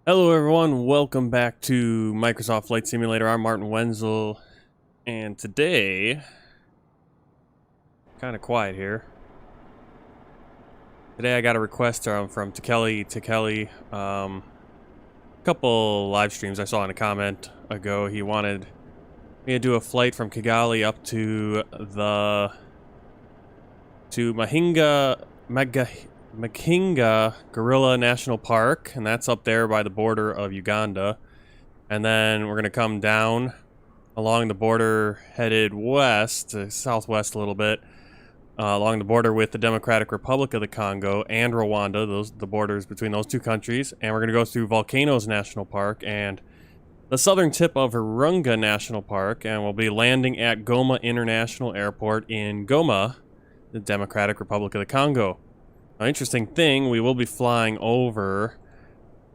Hello everyone, welcome back to Microsoft Flight Simulator. I'm Martin Wenzel, and today, kind of quiet here. Today I got a request from Kigali. A couple live streams I saw in a comment ago. He wanted me to do a flight from Kigali up to Mgahinga Gorilla National Park, and that's up there by the border of Uganda. And then we're going to come down along the border, headed west, southwest a little bit, along the border with the Democratic Republic of the Congo and Rwanda, the borders between those two countries. And we're going to go through Volcanoes National Park and the southern tip of Virunga National Park, and we'll be landing at Goma International Airport in Goma, the Democratic Republic of the Congo. An interesting thing, we will be flying over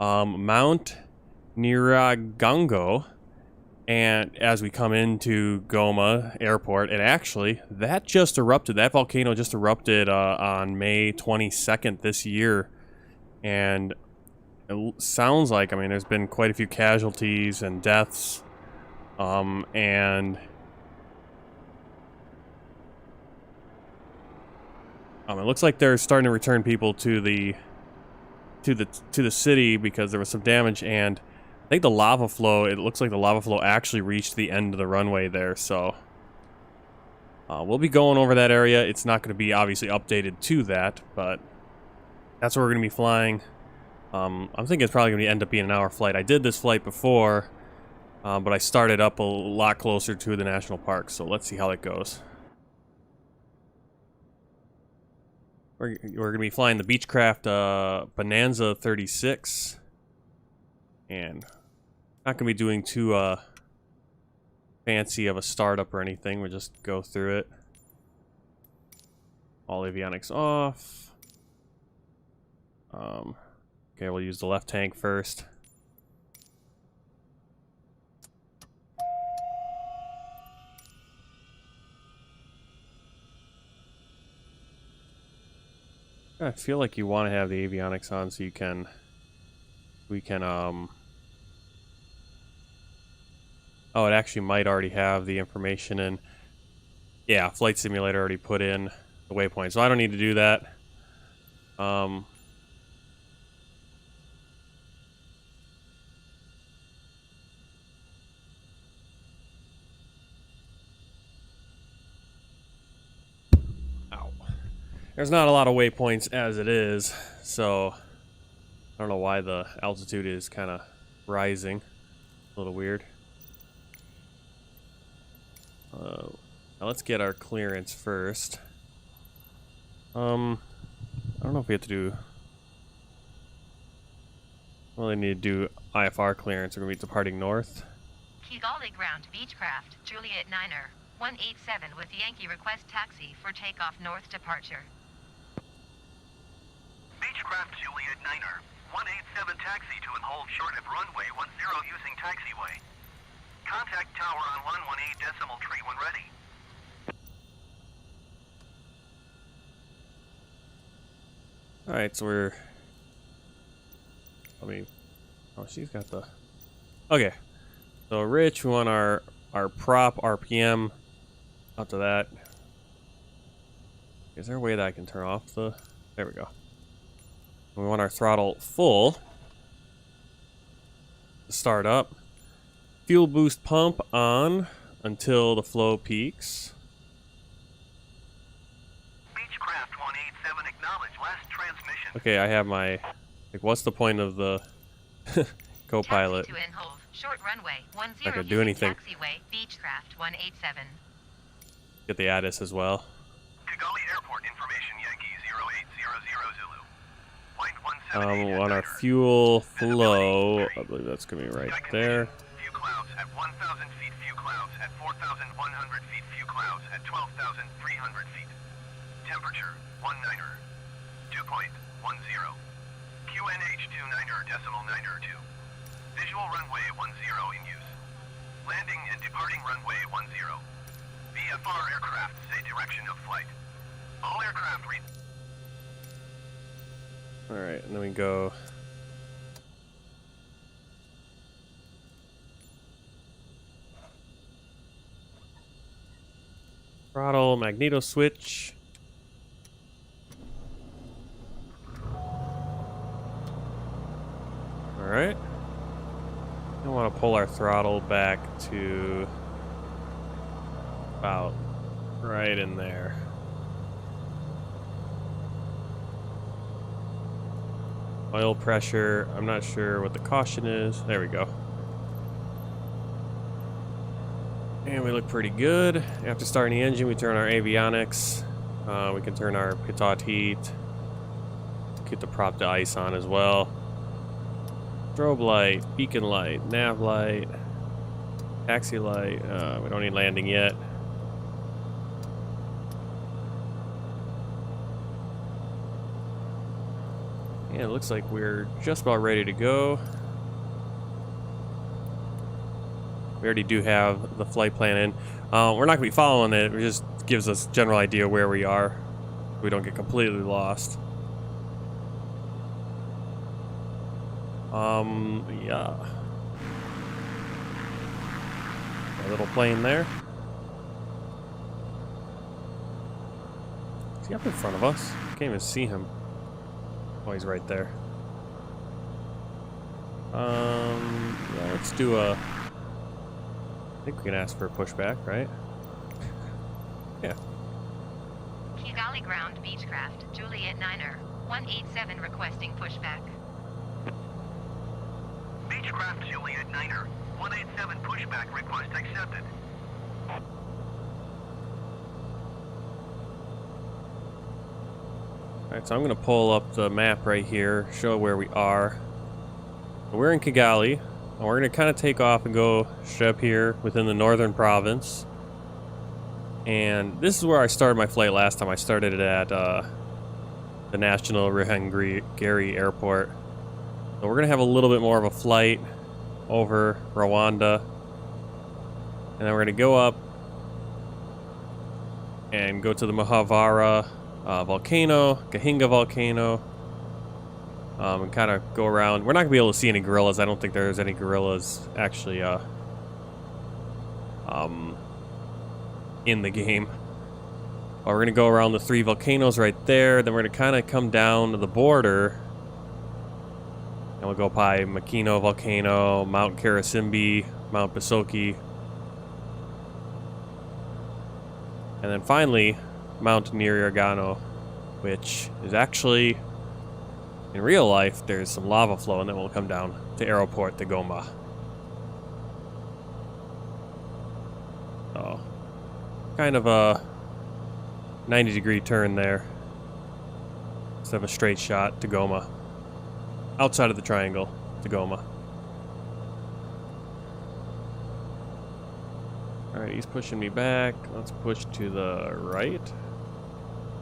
Mount Nyiragongo, and as we come into Goma Airport, that volcano just erupted on May 22nd this year, and it sounds like, there's been quite a few casualties and deaths, and it looks like they're starting to return people to the city because there was some damage, and I think it looks like the lava flow actually reached the end of the runway there, so we'll be going over that area. It's not going to be obviously updated to that, but that's where we're going to be flying. I'm thinking it's probably going to end up being an hour flight. I did this flight before, but I started up a lot closer to the national park, so let's see how that goes. We're going to be flying the Beechcraft Bonanza 36, and not going to be doing too fancy of a startup or anything. We'll just go through it. All avionics off. Okay, we'll use the left tank first. I feel like you want to have the avionics on so we can oh, it actually might already have the information in. Yeah, Flight Simulator already put in the waypoint, so I don't need to do that. Ow. There's not a lot of waypoints as it is, so I don't know why the altitude is kind of rising. A little weird. Now let's get our clearance first. I don't know if we have to do... Well, they need to do IFR clearance. We're going to be departing north. Kigali ground Beechcraft, Juliet Niner, 187 with Yankee request taxi for takeoff north departure. Beechcraft Juliet Niner, 187 taxi to and hold short of runway 10 using taxiway. Contact tower on 118.3 when ready. Alright, so we're... Oh, she's got the... Okay. So, Rich, we want our prop RPM up to that. Is there a way that I can turn off the... There we go. We want our throttle full to start up. Fuel boost pump on until the flow peaks. Beechcraft 187 acknowledge last transmission. Okay, I have my... Like, what's the point of the co-pilot? Taxi to and hold short runway 10 Not gonna do anything. taxiway Beechcraft 187. Get the ADIS as well. Kigali Airport information Yankee 0800 Zulu. We want our fuel flow. I believe that's gonna be right there. Few clouds at 1,000 feet. Few clouds at 4,100 feet. Few clouds at 12,300 feet. Temperature 19. 2.10. QNH 29.92. Visual runway 10 in use. Landing and departing runway 10. VFR aircraft say direction of flight. All aircraft read. Alright, and then we go Throttle, magneto switch. Alright. I want to pull our throttle back to about right in there. Oil pressure, I'm not sure what the caution is. There we go. And we look pretty good. After starting the engine, we turn our avionics. We can turn our pitot heat. Keep the prop to ice on as well. Strobe light, beacon light, nav light, taxi light. We don't need landing yet. And it looks like we're just about ready to go. We already do have the flight plan in. We're not going to be following it. It just gives us a general idea where we are. We don't get completely lost. Yeah. A little plane there. Is he up in front of us? Can't even see him. Oh, he's right there. Yeah, let's do a... I think we can ask for a pushback, right? Yeah. Kigali ground Beechcraft, Juliet Niner, 187 requesting pushback. Beechcraft Juliet Niner, 187 pushback request accepted. Alright, so I'm going to pull up the map right here, show where we are. We're in Kigali, and we're going to kind of take off and go straight up here within the northern province. And this is where I started my flight last time. I started it at the National Mgahinga Airport. So we're going to have a little bit more of a flight over Rwanda. And then we're going to go up and go to the Mahavara volcano, Mgahinga volcano, and kind of go around. We're not going to be able to see any gorillas. I don't think there's any gorillas actually in the game. But we're going to go around the 3 volcanoes right there. Then we're going to kind of come down to the border. And we'll go by Makino volcano, Mount Karasimbi, Mount Bisoki. And then finally, Mount Nyiragano, which is actually, in real life, there's some lava flow, and then we'll come down to Aeroport to Goma. So, kind of a 90-degree turn there, instead of a straight shot to Goma. Outside of the triangle to Goma. Alright, he's pushing me back. Let's push to the right.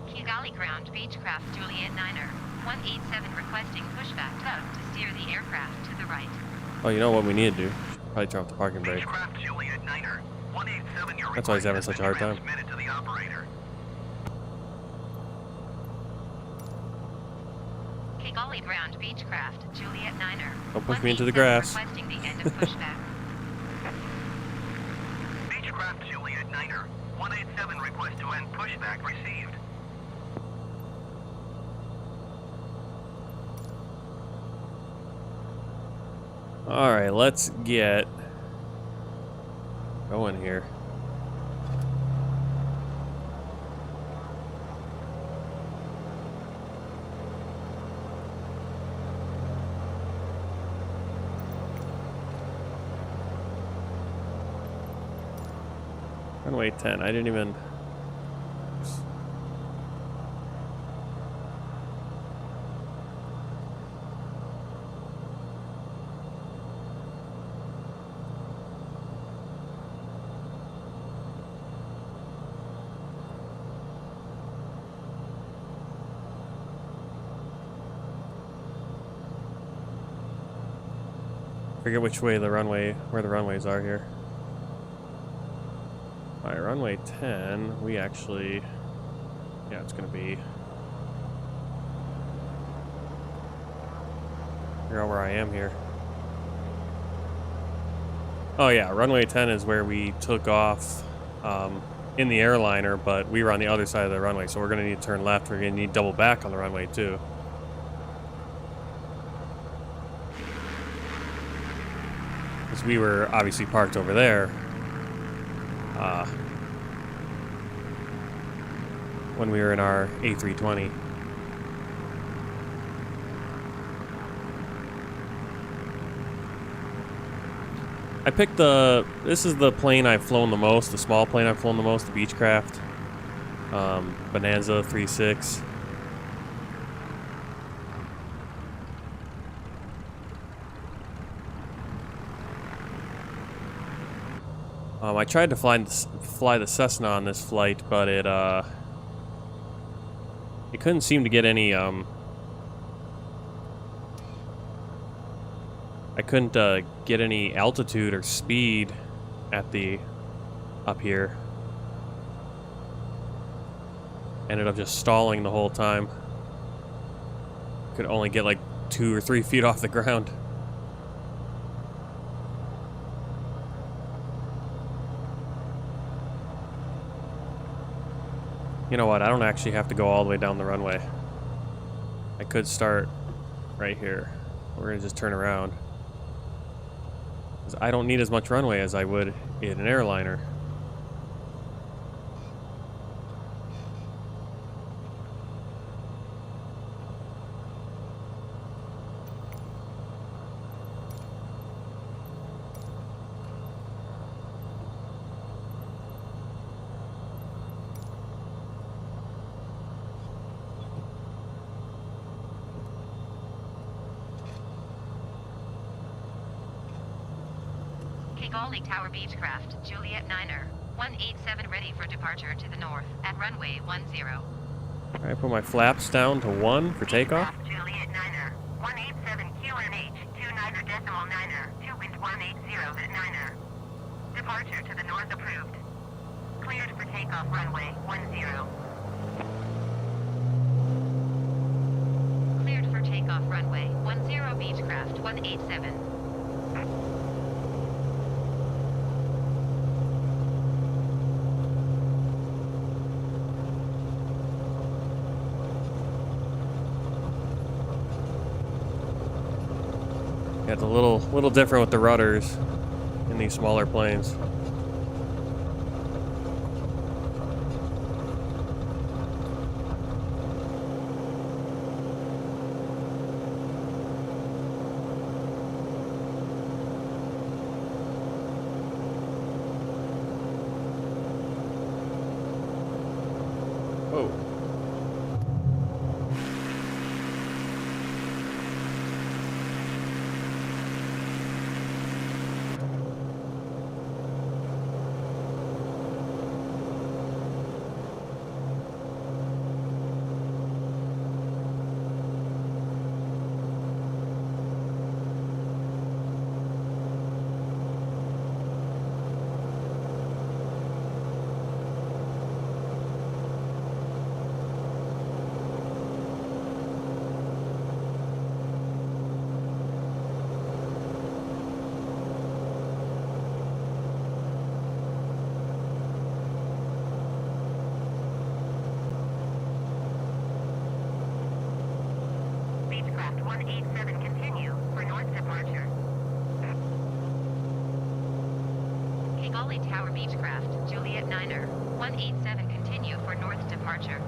Kigali ground Beechcraft Juliet Niner, 187 requesting pushback to steer the aircraft to the right. Oh, you know what we need to do? Probably turn off the parking brake. Beechcraft Juliet Niner, 187, your That's why he's having request such a hard has time. been transmitted to the operator. Kigali ground Beechcraft Juliet Niner. Don't push me into the 187 grass. Requesting the end of pushback. Beechcraft Juliet Niner, 187 request to end pushback received. Alright, let's get going here. Runway 10, I didn't even... Forget which way the runway, where the runways are here. Alright, runway 10, we actually, yeah, it's gonna be, figure out where I am here. Oh yeah, runway 10 is where we took off in the airliner, but we were on the other side of the runway, so we're going to need to turn left. We're going to need double back on the runway too. Because we were obviously parked over there when we were in our A320. I picked this is the plane I've flown the most, the small plane I've flown the most, the Beechcraft Bonanza 36. I tried to fly the Cessna on this flight, but it couldn't seem to get any I couldn't get any altitude or speed at the up here. Ended up just stalling the whole time. Could only get like 2 or 3 feet off the ground. You know what? I don't actually have to go all the way down the runway. I could start right here. We're gonna just turn around. I don't need as much runway as I would in an airliner. Kigali Tower Beechcraft, Juliet Niner, 187 ready for departure to the north at runway 10. Alright, put my flaps down to 1 for takeoff. Beechcraft, Juliet Niner, 187 QNH, 29.9er, 2 wind 180 at Niner. Departure to the north approved. Cleared for takeoff runway 10. Cleared for takeoff runway 10 Beechcraft 187. Yeah, it's a little different with the rudders in these smaller planes. Oh. Beechcraft 187 continue for north departure. Kigali Tower Beechcraft, Juliet Niner, 187 continue for north departure.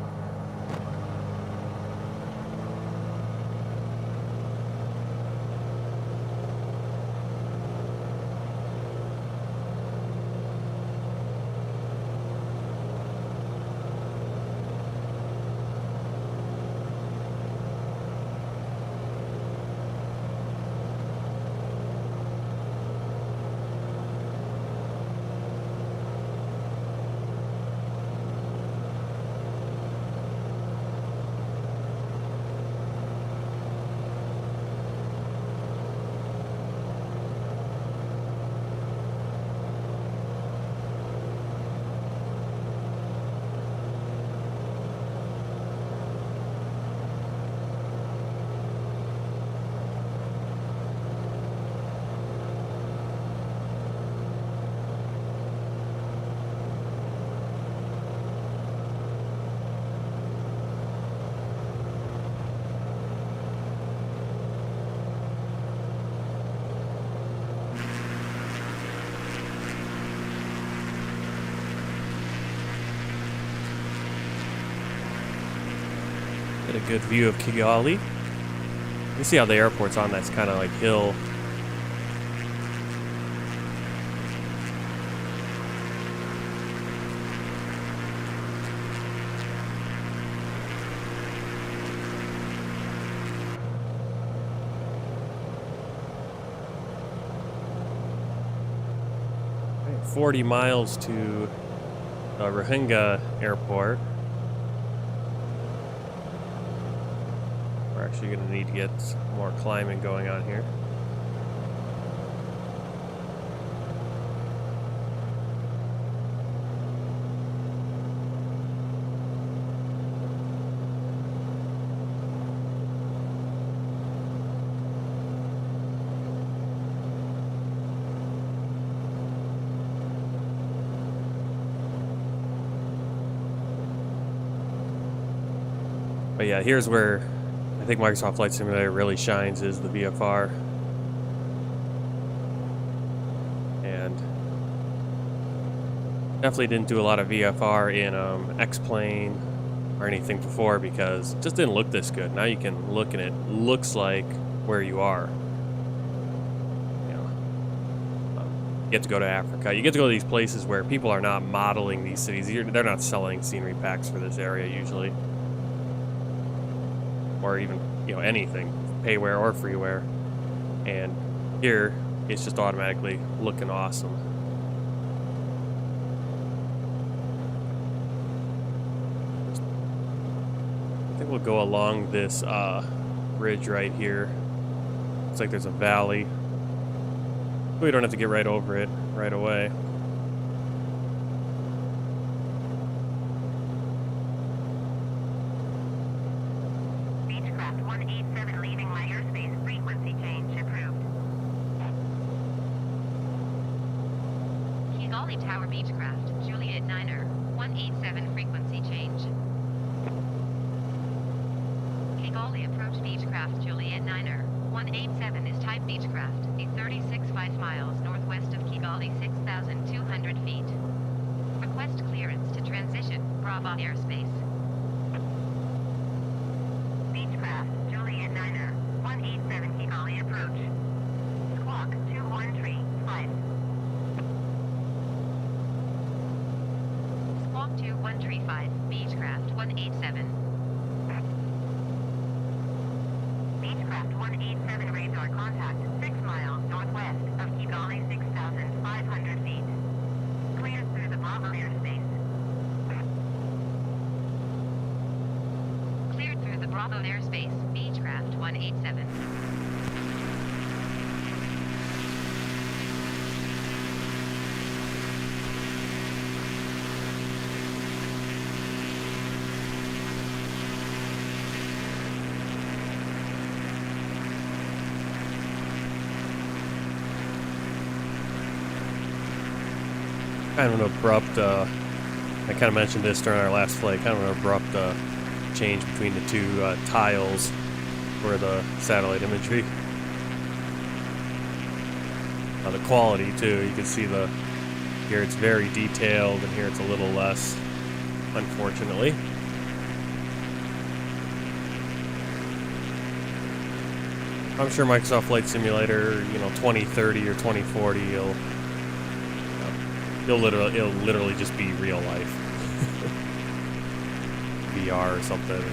good view of Kigali. You see how the airport's on that's kind of like hill. Right, 40 miles to Virunga Airport. We're actually going to need to get more climbing going on here. But yeah, here's where I think Microsoft Flight Simulator really shines, is the VFR. And definitely didn't do a lot of VFR in X-Plane or anything before because it just didn't look this good. Now you can look and it looks like where you are. You know, you get to go to Africa. You get to go to these places where people are not modeling these cities. They're not selling scenery packs for this area usually. Or even, you know, anything, payware or freeware. And here, it's just automatically looking awesome. I think we'll go along this ridge right here. Looks like there's a valley. We don't have to get right over it right away. Beechcraft 187 leaving my airspace, frequency change approved. Kigali Tower Beechcraft, Juliet Niner, 187 frequency change. Kigali approach Beechcraft Juliet Niner, 187 is type Beechcraft, a 36.5 miles northwest of Kigali, 6,200 feet. Request clearance to transition, Bravo airspace. Beechcraft, Juliet Niner, 187 Kigali approach. Squawk 2135. Squawk 2135, Beechcraft 187. Beechcraft 187 radar contact 6 miles northwest of Kigali, 6,500 feet. Cleared through the Bravo airspace. Cleared through the Bravo airspace, Beechcraft 187. Kind of an abrupt, I kind of mentioned this during our last flight, kind of an abrupt change between the two tiles for the satellite imagery. The quality too, you can see here it's very detailed and here it's a little less, unfortunately. I'm sure Microsoft Flight Simulator, 2030 or 2040, it'll literally just be real life. VR or something.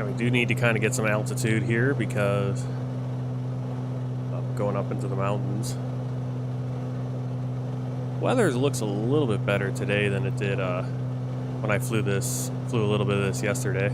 we do need to kind of get some altitude here because of going up into the mountains. Weather looks a little bit better today than it did when I flew a little bit of this yesterday.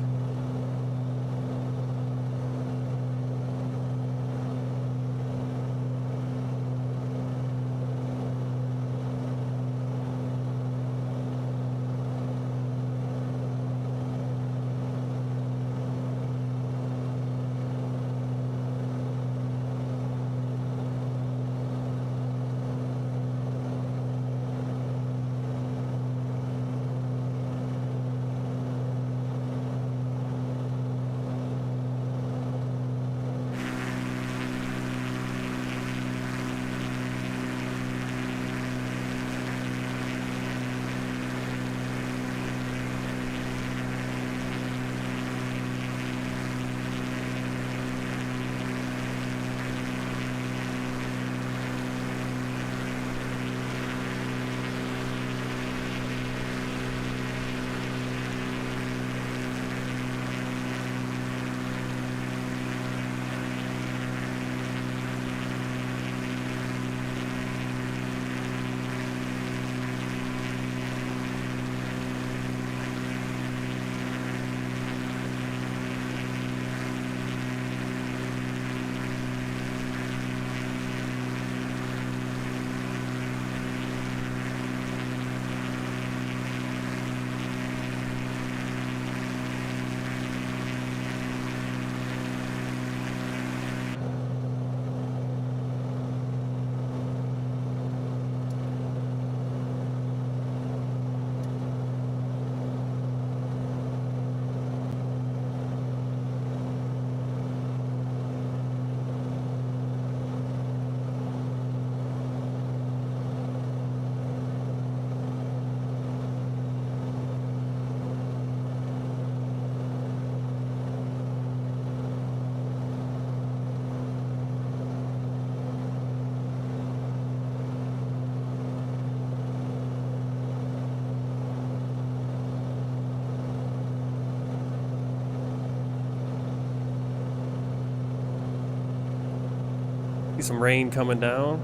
Some rain coming down.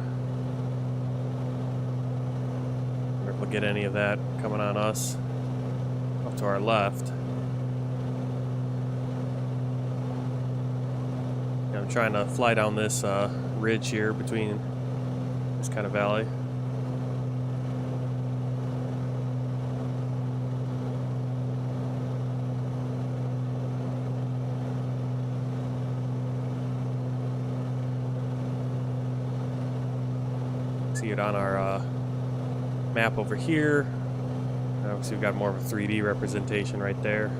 Wonder if we'll get any of that coming on us up to our left. Yeah, I'm trying to fly down this ridge here between this kind of valley. See it on our map over here. Obviously, we've got more of a 3D representation right there.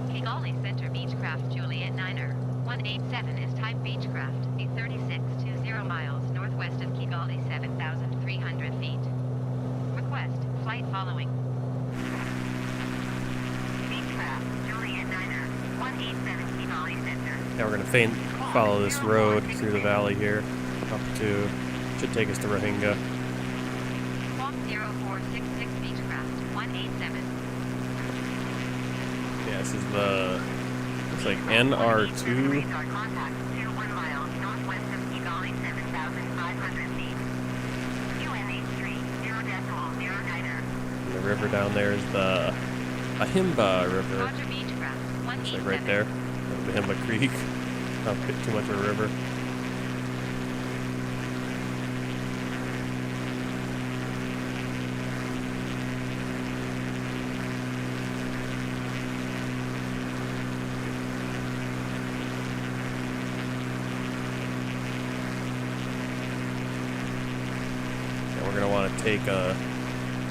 Kigali Center Beechcraft Juliet Niner 187 is type Beechcraft, a 3620 miles northwest of Kigali, 7,300 feet. Request flight following. Beechcraft Juliet Niner 187 Kigali Center. Yeah, we're gonna follow this road through the valley here up to, should take us to Rohingya. Squawk 0466 Beechcraft 187. Yeah, this is the, looks like NR2. Contact 21 miles northwest of Kigali, 7,500 feet. UNH3 0.009. The river down there is the Ahimba River. Roger Beechcraft 187. It's like right there, the Ahimba Creek. Not too much of a river. take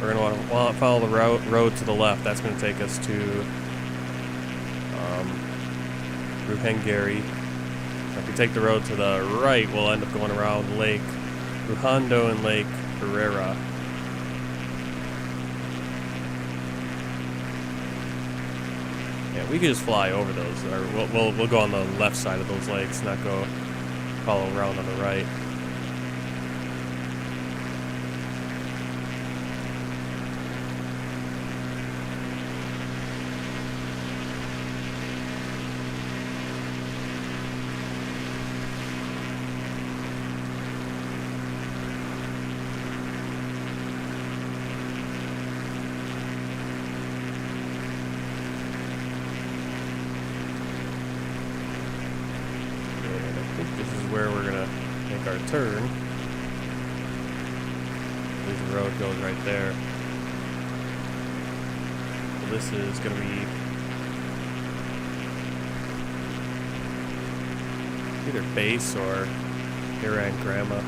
we're gonna want to follow the road to the left. That's gonna take us to Ruhengeri. If we take the road to the right, we'll end up going around Lake Ruhando and Lake Herrera. Yeah, we could just fly over those, or we'll go on the left side of those lakes, not go follow around on the right. Where we're gonna make our turn. The road goes right there. So this is gonna be either base or Iran Grandma.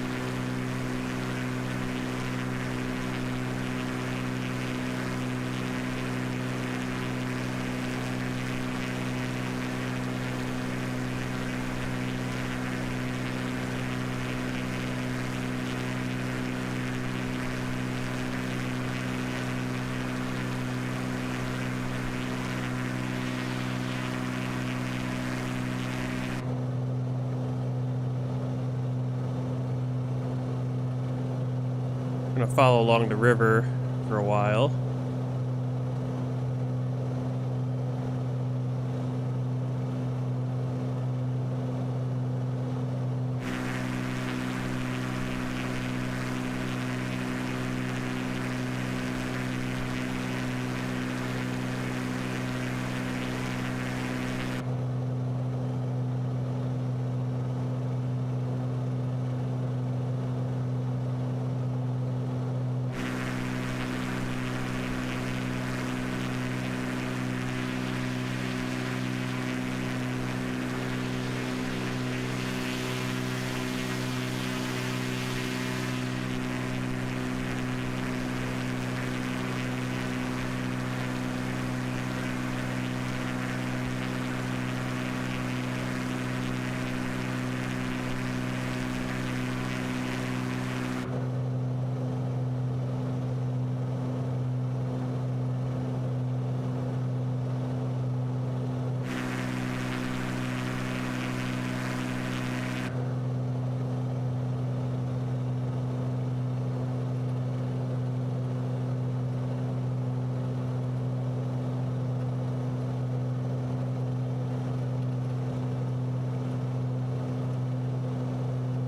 I'm gonna follow along the river for a while.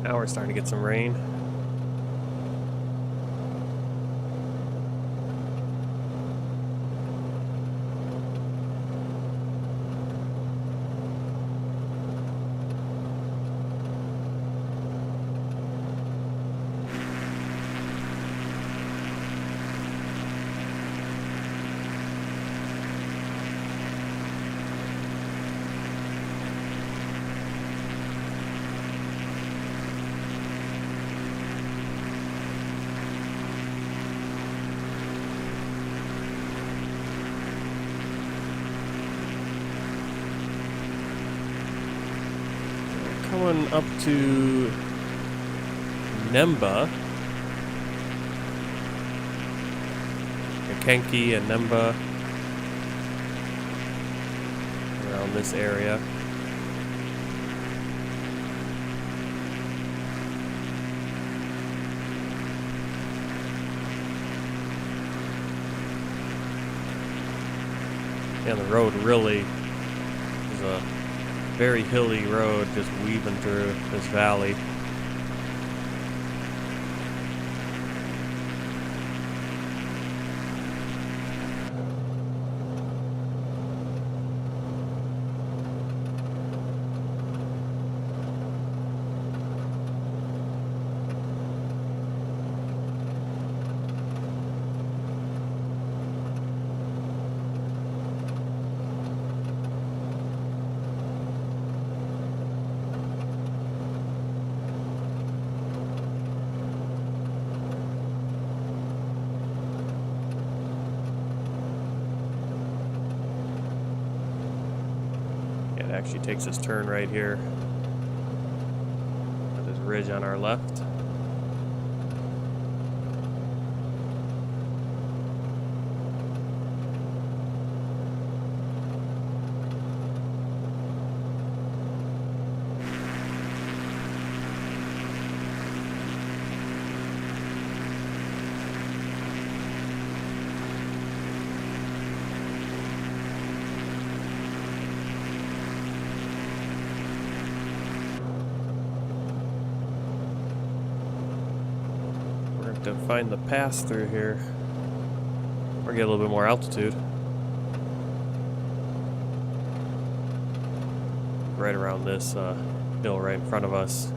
Now we're starting to get some rain. Coming up to Nemba, Kenki and Nemba, around this area. And the road really is a very hilly road just weaving through this valley. Actually takes his turn right here. With this ridge on our left. To find the pass through here or get a little bit more altitude. Right around this hill right in front of us.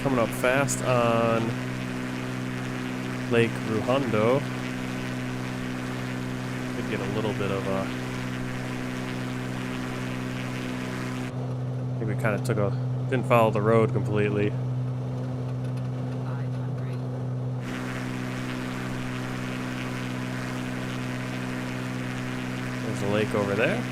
Coming up fast on Lake Ruhondo. Could get a little bit of a... I think we kind of didn't follow the road completely. 500. There's a lake over there.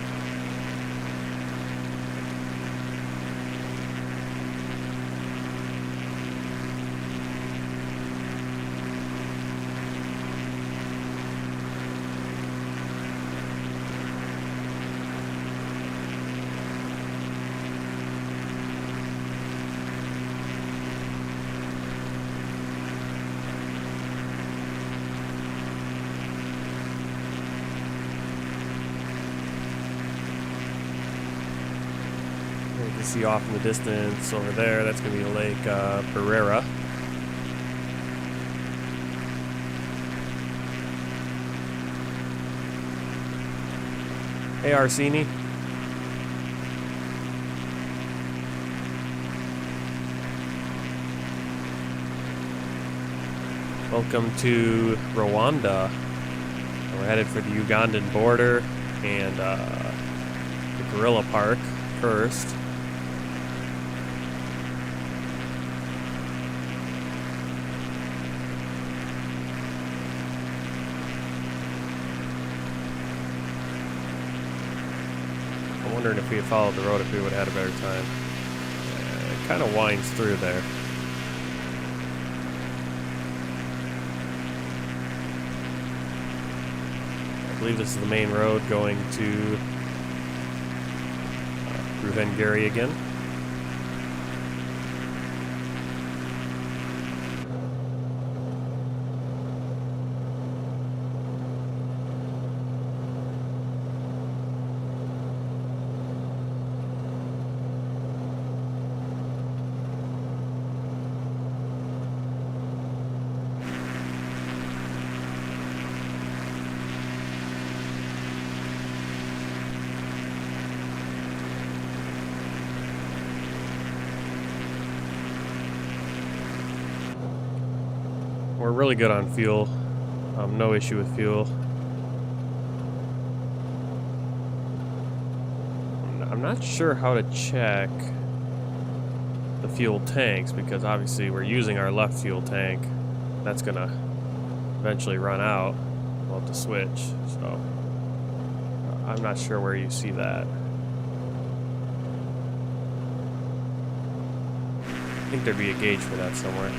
You can see off in the distance over there, that's going to be Lake Pereira. Hey, Arsini. Welcome to Rwanda. We're headed for the Ugandan border and the Gorilla Park first. I'm wondering if we had followed the road, if we would have had a better time. It kind of winds through there. I believe this is the main road going to Ruvengeri again. We're really good on fuel. No issue with fuel. I'm not sure how to check the fuel tanks because obviously we're using our left fuel tank. That's gonna eventually run out. We'll have to switch. So I'm not sure where you see that. I think there'd be a gauge for that somewhere.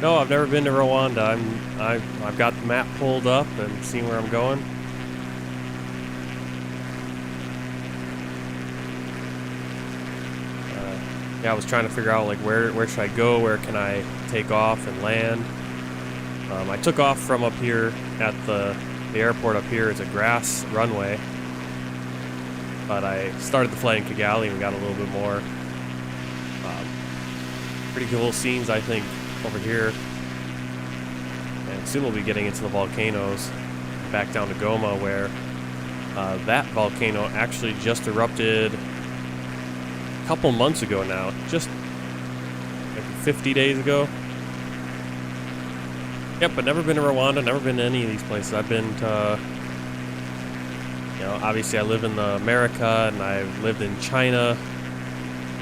No, I've never been to Rwanda. I've got the map pulled up and seen where I'm going. Yeah, I was trying to figure out like where should I go, where can I take off and land. I took off from up here at the airport up here. It's a grass runway, but I started the flight in Kigali and we got a little bit more pretty cool scenes, I think, over here. And soon we'll be getting into the volcanoes, back down to Goma, where that volcano actually just erupted a couple months ago now, just like 50 days ago. Yep, but never been to Rwanda, never been to any of these places. I've been to, you know, obviously I live in America, and I've lived in China,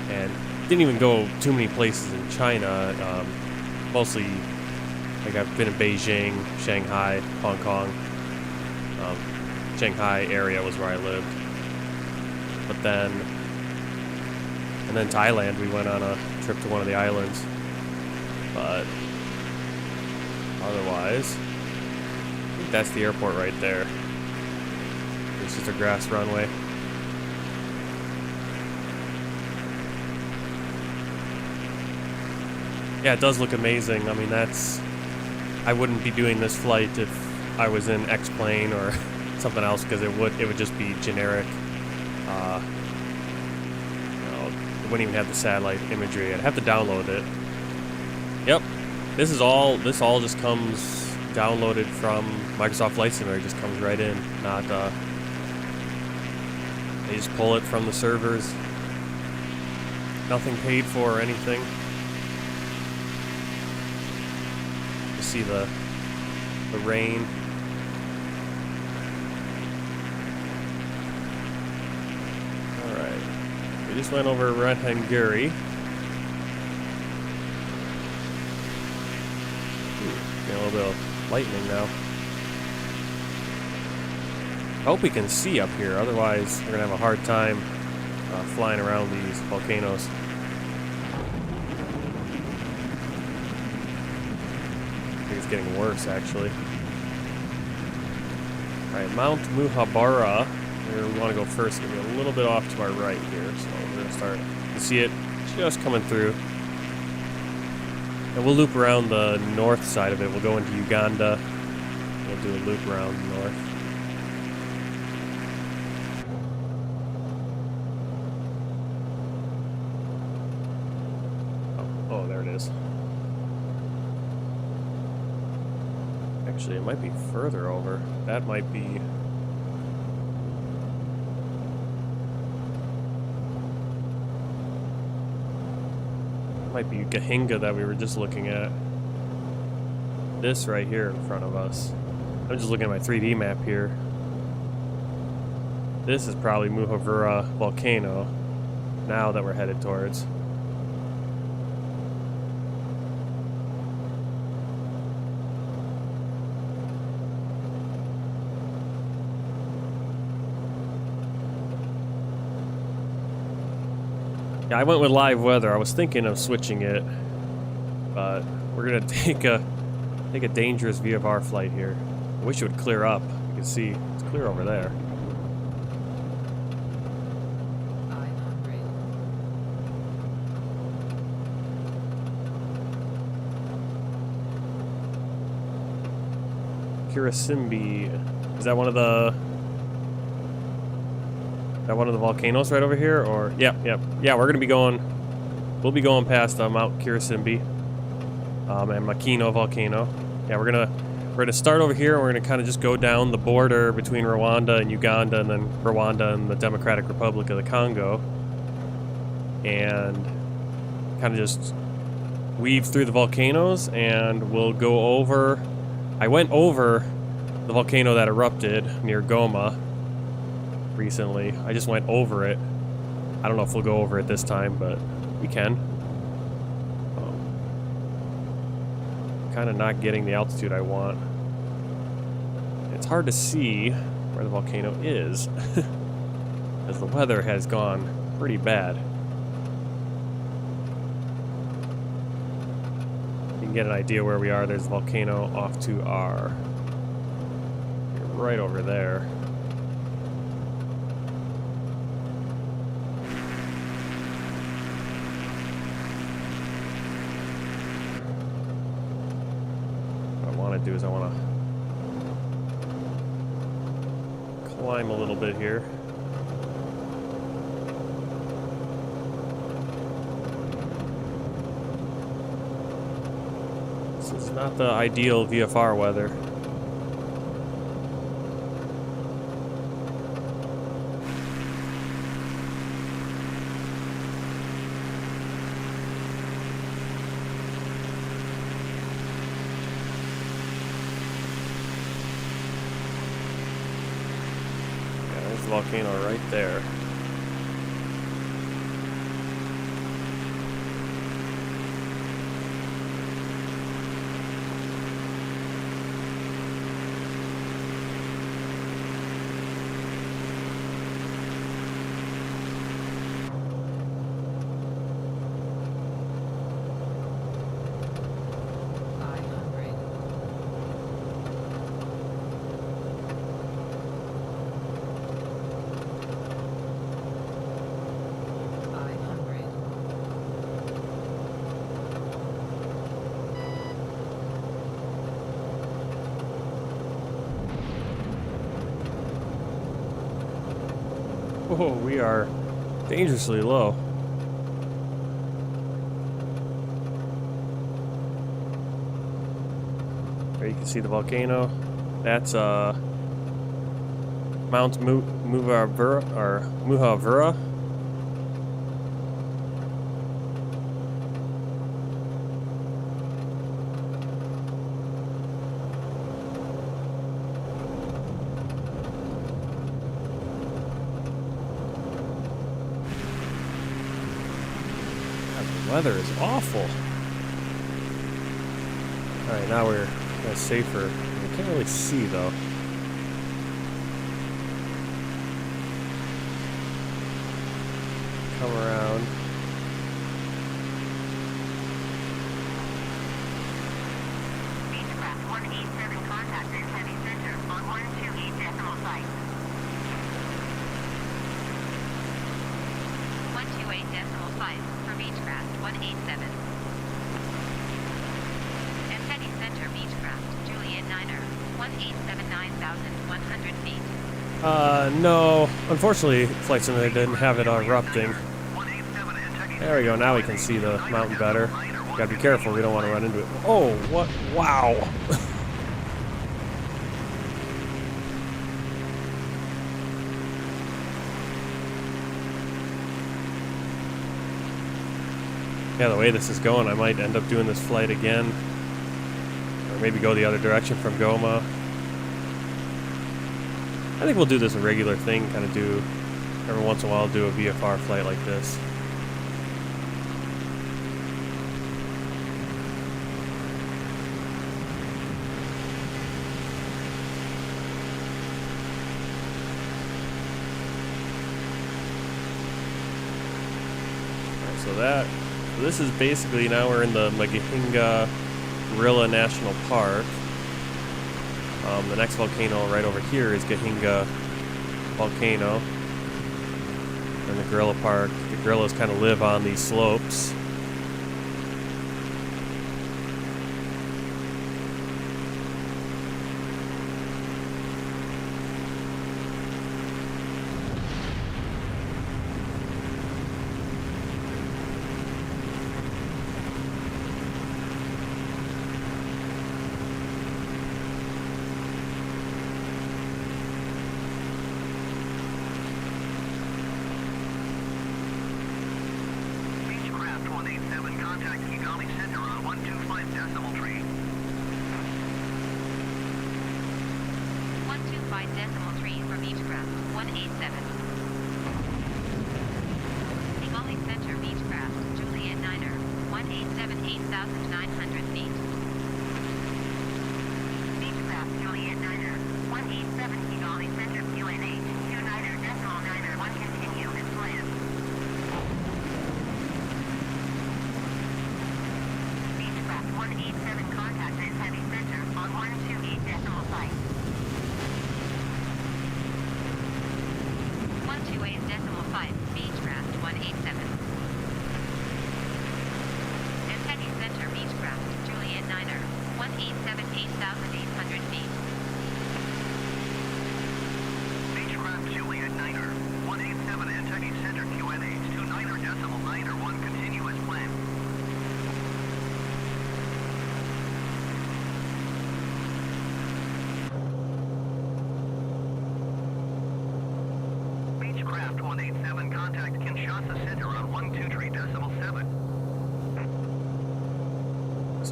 and didn't even go too many places in China. Mostly, like I've been in Beijing, Shanghai, Hong Kong. Shanghai area was where I lived. But then, and then Thailand, we went on a trip to one of the islands. But otherwise, I think that's the airport right there. It's just a grass runway. Yeah, it does look amazing. I mean, I wouldn't be doing this flight if I was in X-plane or something else, because it would just be generic. You know, it wouldn't even have the satellite imagery. I'd have to download it. Yep, this all just comes downloaded from Microsoft Flight Simulator. It just comes right in. Not they just pull it from the servers. Nothing paid for or anything. See the rain. Alright. We just went over Mgahinga. Getting a little bit of lightning now. I hope we can see up here, otherwise we're gonna have a hard time flying around these volcanoes. It's getting worse, actually. Alright, Mount Muhabara. We want to go first. Give me a little bit off to our right here, so we're going to start. You see it just coming through. And we'll loop around the north side of it. We'll go into Uganda. We'll do a loop around north. Oh, there it is. Actually, it might be further over. That might be... Mgahinga that we were just looking at. This right here in front of us. I'm just looking at my 3D map here. This is probably Muhabura volcano, now that we're headed towards. Yeah, I went with live weather. I was thinking of switching it, but we're gonna take a dangerous view of our flight here. I wish it would clear up. You can see it's clear over there. Kirisimbi. Is that one of the volcanoes right over here? Or yeah, we're gonna be going. We'll be going past Mount Kirisimbi and Makino volcano. Yeah, we're gonna start over here, and we're gonna kind of just go down the border between Rwanda and Uganda, and then Rwanda and the Democratic Republic of the Congo, and kind of just weave through the volcanoes, and we'll go over. I went over the volcano that erupted near Goma recently. I just went over it. I don't know if we'll go over it this time, but we can. Kind of not getting the altitude I want. It's hard to see where the volcano is as the weather has gone pretty bad. You can can get an idea where we are. There's a volcano off to our right over there. What I want to do is I want to climb a little bit here. This is not the ideal VFR weather. Yeah, there's the volcano right there. Oh, we are dangerously low. There you can see the volcano. That's Mount Muhavura or Muhavura. Weather is awful. Alright, now we're safer. We can't really see though. Come around. Beechcraft 187 contacted heavy center on 128 decimal site. 128 decimal site for Beechcraft 187. And heavy center Beechcraft, Juliet Niner, 187,9100 feet. No. Unfortunately, FlightSim didn't have it erupting. There we go, now we can see the mountain better. Gotta be careful, we don't want to run into it. Oh, what? Wow! Yeah, the way this is going, I might end up doing this flight again. Or maybe go the other direction from Goma. I think we'll do this a regular thing, kind of do, every once in a while, do a VFR flight like this. Alright, so this is basically, now we're in the Mgahinga Gorilla National Park. The next volcano right over here is Mgahinga Volcano. And the gorilla park, the gorillas kind of live on these slopes. Beechcraft 187, contact Kigali Center on 125 decimal tree. 125 decimal tree for Beechcraft 187. Kigali Center Beechcraft, Juliet Niner, 187,8900 feet. Beechcraft Juliet Niner, 187 Kigali Center QNH, 29 decimal 91 continue as planned. Beechcraft 187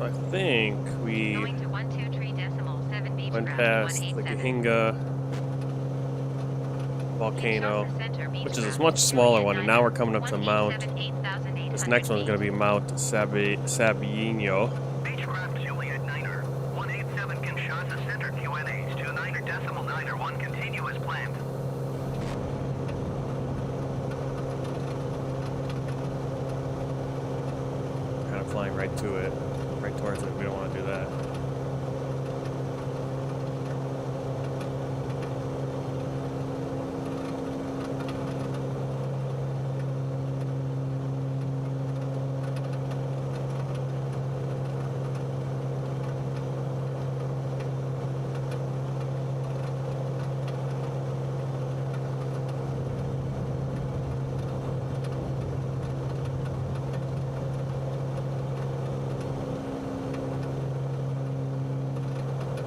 So I think we Going to 123.7 went Beechcraft past the 187. Mgahinga volcano, Shock the center, which is a Beechcraft much smaller one, and now we're coming up to Mount. 187, This next one's going to be Mount Sabino. Beechcraft Juliet Niner, 187 Kinshasa Center QNH to 9.9 continue as planned. Kind of flying right to it, right towards it. We don't want to do that.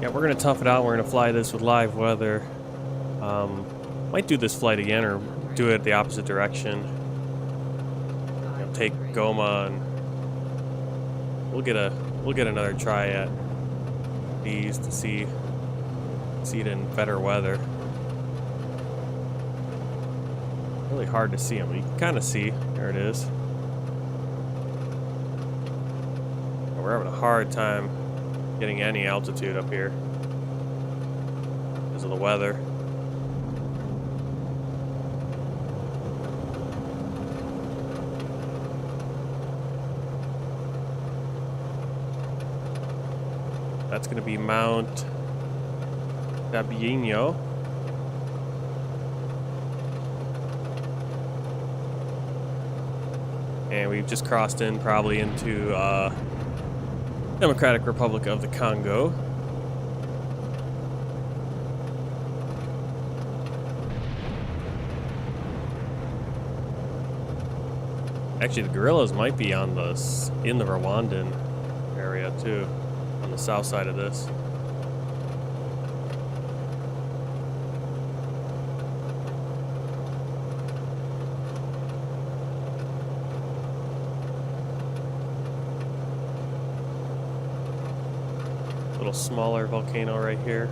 Yeah, we're gonna tough it out. We're gonna fly this with live weather. Might do this flight again, or do it the opposite direction. You know, take Goma, and we'll get another try at these to see it in better weather. Really hard to see them. You can kind of see. There it is. We're having a hard time getting any altitude up here because of the weather. That's going to be Mount Sabino. And we've just crossed in probably into Democratic Republic of the Congo. Actually, the gorillas might be on in the Rwandan area too, on the south side of this. Little smaller volcano right here.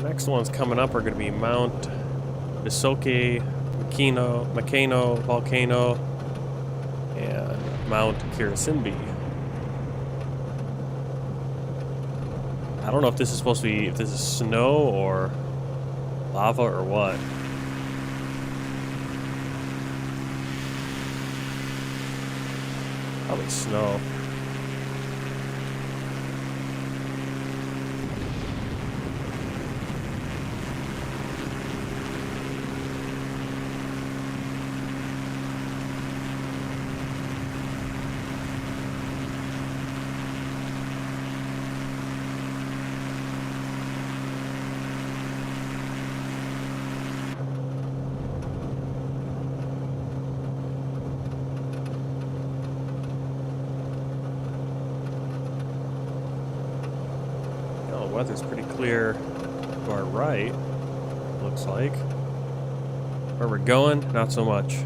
Next ones coming up are going to be Mount Bisoke Makeno volcano and Mount Kirisimbi. I don't know if this is supposed to be, if this is snow or lava or what. Probably snow. Weather's pretty clear to our right, looks like. Where we're going, not so much.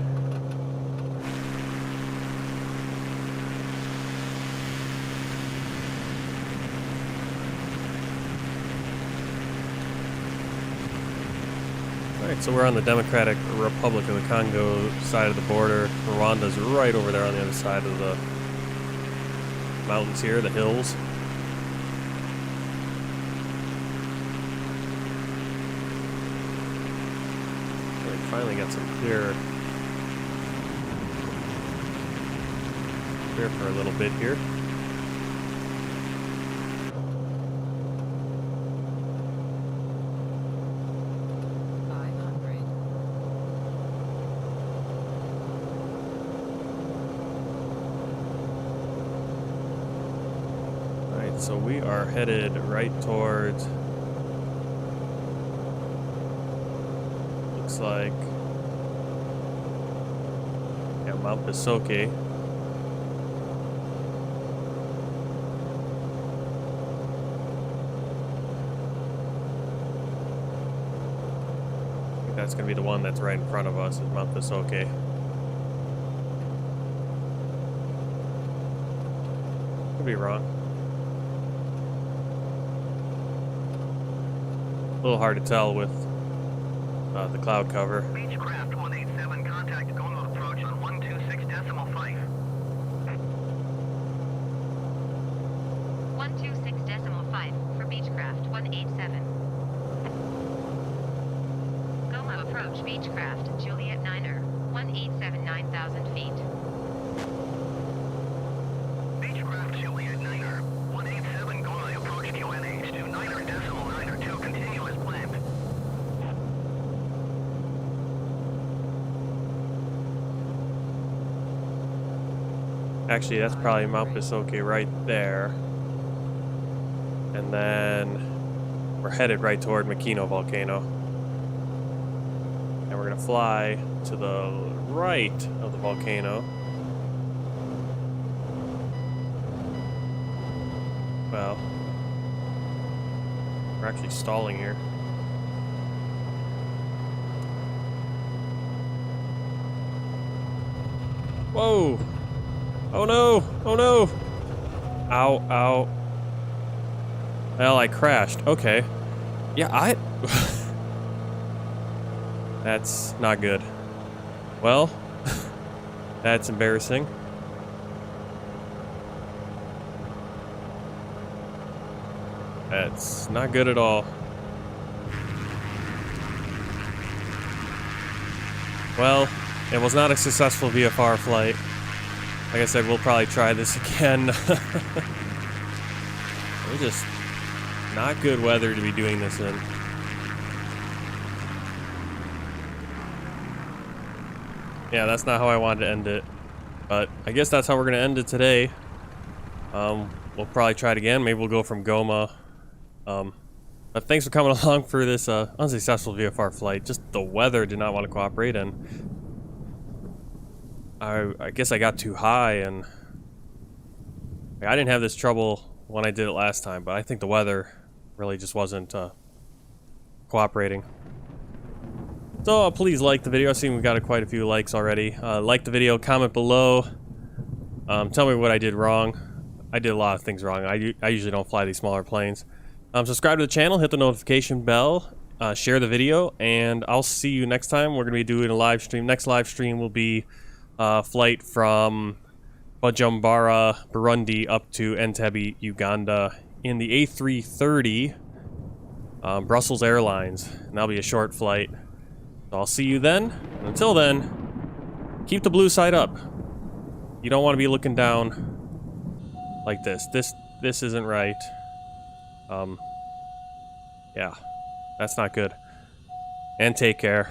Alright, so we're on the Democratic Republic of the Congo side of the border. Rwanda's right over there on the other side of the mountains here, the hills. Finally got some clear for a little bit here. Alright, so we are headed right towards, looks like Yeah, Mount Bisoke. I think that's gonna be the one that's right in front of us, is Mount Bisoke. Could be wrong. A little hard to tell with the cloud cover. Beechcraft 187, contact Goma approach on 126.5. 126.5 for Beechcraft 187. Goma approach Beechcraft, Juliet Niner, 187 9,000 feet. Beechcraft Juliet Niner, 187, Goma approach QNH to 9.92, continue as planned. Actually, that's probably Mount Bisoke right there. And then we're headed right toward Makino Volcano. And we're gonna fly to the right of the volcano. Well, we're actually stalling here. Whoa! Oh no! Oh no! Ow, ow. Well, I crashed. Okay. Yeah, That's not good. Well, that's embarrassing. That's not good at all. Well, it was not a successful VFR flight. Like I said, we'll probably try this again. We're just not good weather to be doing this in. Yeah, that's not how I wanted to end it. But I guess that's how we're going to end it today. We'll probably try it again. Maybe we'll go from Goma. But thanks for coming along for this unsuccessful VFR flight. Just the weather did not want to cooperate, and I guess I got too high, and I didn't have this trouble when I did it last time, but I think the weather really just wasn't cooperating. So please like the video. I've seen we've got quite a few likes already. Like the video, comment below. Tell me what I did wrong. I did a lot of things wrong. I usually don't fly these smaller planes. Subscribe to the channel, hit the notification bell, share the video, and I'll see you next time. We're going to be doing a live stream. Next live stream will be flight from Bujumbura, Burundi, up to Entebbe, Uganda, in the A330 Brussels Airlines. And that'll be a short flight. So I'll see you then. And until then, keep the blue side up. You don't want to be looking down like this. This isn't right. Yeah, that's not good. And take care.